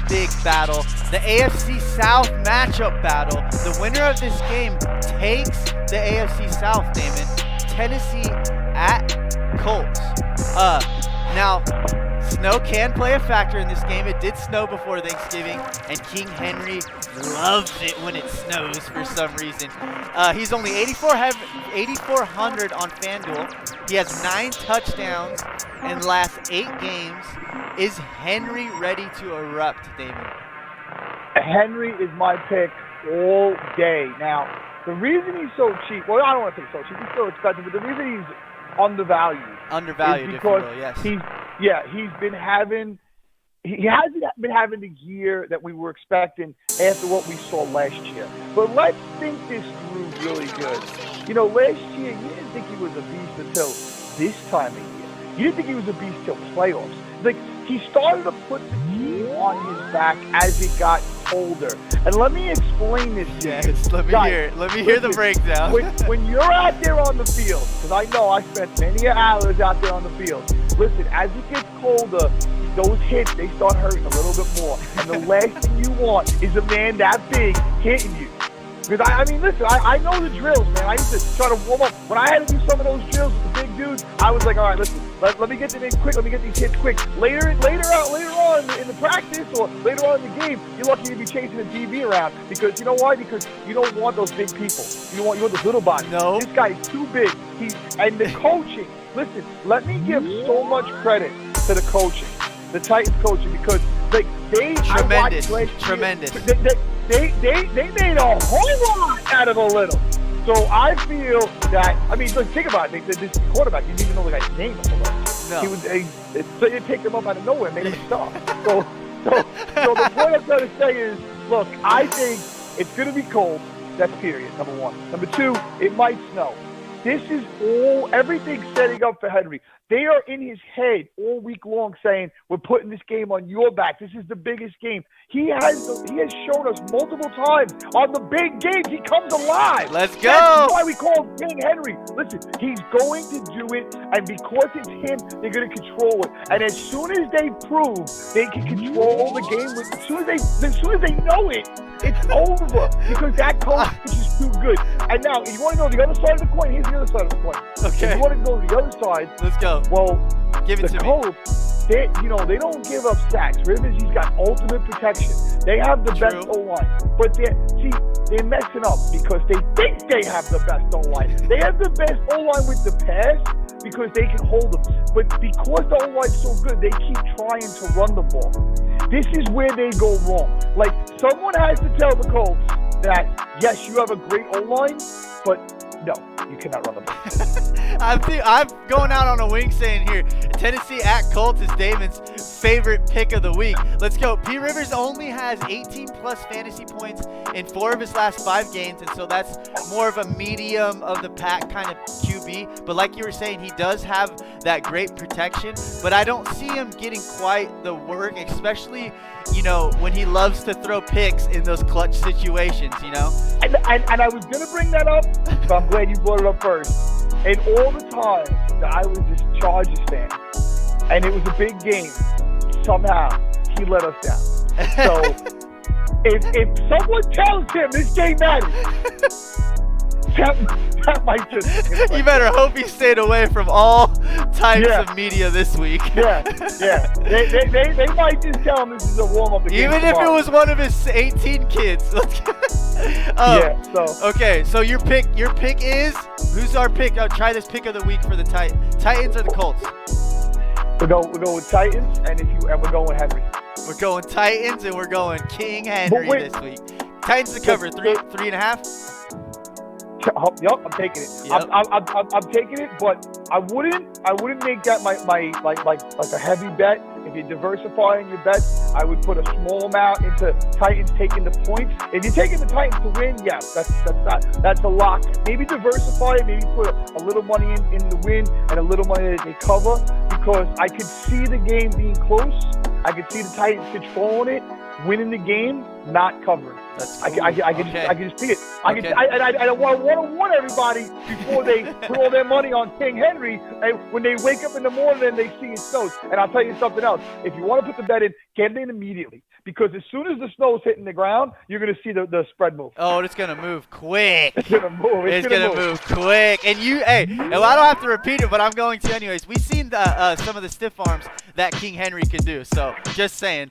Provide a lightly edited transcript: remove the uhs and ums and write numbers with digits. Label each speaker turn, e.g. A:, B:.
A: big battle. The AFC South matchup battle. The winner of this game takes the AFC South, Damon. Tennessee at Colts. Now, snow can play a factor in this game. It did snow before Thanksgiving, and King Henry loves it when it snows for some reason. He's only 8,400 on FanDuel. He has 9 touchdowns in the last 8 games. Is Henry ready to erupt, Damon?
B: Henry is my pick all day. Now, the reason he's so cheap, well, I don't want to say so cheap, he's still expensive, but the reason he's undervalued,
A: is
B: because
A: yes.
B: he hasn't been having the year that we were expecting after what we saw last year. But let's think this through really good. Last year, you didn't think he was a beast until this time of year. You didn't think he was a beast till playoffs. Like, he started to put the team on his back as it got colder. And let me explain this to you.
A: Yes, let me hear the breakdown.
B: when you're out there on the field, because I know I spent many hours out there on the field. Listen, as it gets colder, those hits, they start hurting a little bit more. And the last thing you want is a man that big hitting you. Because, I know the drills, man. I used to try to warm up. When I had to do some of those drills with the big dudes, I was like, all right, listen, let me get them in quick. Let me get these hits quick. Later on in the practice or later on in the game, you're lucky to be chasing the DB around. Because you know why? Because you don't want those big people. You want those little bodies.
A: No.
B: This guy's too big. And the coaching, listen, let me give so much credit to the coaching, the Titans coaching, because
A: tremendous.
B: They made a whole lot out of a little. So I feel that, look, think about it. This quarterback, you didn't even know the guy's name before.
A: No.
B: They picked him up out of nowhere and made him stop. So the point I'm trying to say is, look, I think it's going to be cold. That's period, number one. Number two, it might snow. This is everything setting up for Henry. They are in his head all week long saying, we're putting this game on your back. This is the biggest game. He has shown us multiple times on the big games. He comes alive.
A: Let's go.
B: That's why we call him King Henry. Listen, he's going to do it, and because it's him, they're going to control it. And as soon as they prove they can control the game, as soon as they know it, it's over, because that coach is just too good. And now, if you want to know the other side of the coin, here's the other side of the coin.
A: Okay.
B: If you want to go to the other side,
A: let's go.
B: Well,
A: give it
B: the
A: to
B: Colts, they don't give up sacks. Rivers, he's got ultimate protection. They have the best O-line. But they're messing up because they think they have the best O-line. They have the best O-line with the pass because they can hold them. But because the O-line's so good, they keep trying to run the ball. This is where they go wrong. Like, someone has to tell the Colts that, yes, you have a great O-line, but no, you cannot run the ball.
A: I'm going out on a wing saying here, Tennessee at Colts is Damon's favorite pick of the week. Let's go. P. Rivers only has 18-plus fantasy points in 4 of his last 5 games, and so that's more of a medium of the pack kind of QB. But like you were saying, he does have that great protection, but I don't see him getting quite the work, especially, when he loves to throw picks in those clutch situations, And
B: I was going to bring that up, but I'm glad you brought it up first. And all the time that I was this Chargers fan, and it was a big game, somehow he let us down. So if someone tells him this game matters, that might just...
A: You better hope he stayed away from all types of media this week.
B: Yeah. They might just tell him this is a warm-up.
A: Even if it was one of his 18 kids. Okay, so your pick is... Who's our pick? Try this pick of the week for the Titans or the Colts?
B: We're going with Titans, and we're going with Henry.
A: We're going Titans, and we're going King Henry this week. Titans to cover 3.5.
B: Yup, I'm taking it.
A: Yep.
B: I'm taking it, but I wouldn't make that my like a heavy bet. If you're diversifying your bets, I would put a small amount into Titans taking the points. If you're taking the Titans to win, yes, that's a lock. Maybe diversify it. Maybe put a little money in the win and a little money that they cover, because I could see the game being close. I could see the Titans controlling it. winning the game, not covering.
A: That's
B: I
A: cool.
B: can just see it.
A: Okay.
B: I want to warn everybody before they put all their money on King Henry. And when they wake up in the morning and they see it snows. And I'll tell you something else. If you want to put the bet in, get it in immediately. Because as soon as the snow's hitting the ground, you're going to see the spread move.
A: Oh, it's going to move quick.
B: It's going to move.
A: It's going to move quick. And well, I don't have to repeat it, but I'm going to anyways. We've seen some of the stiff arms that King Henry can do. So just saying.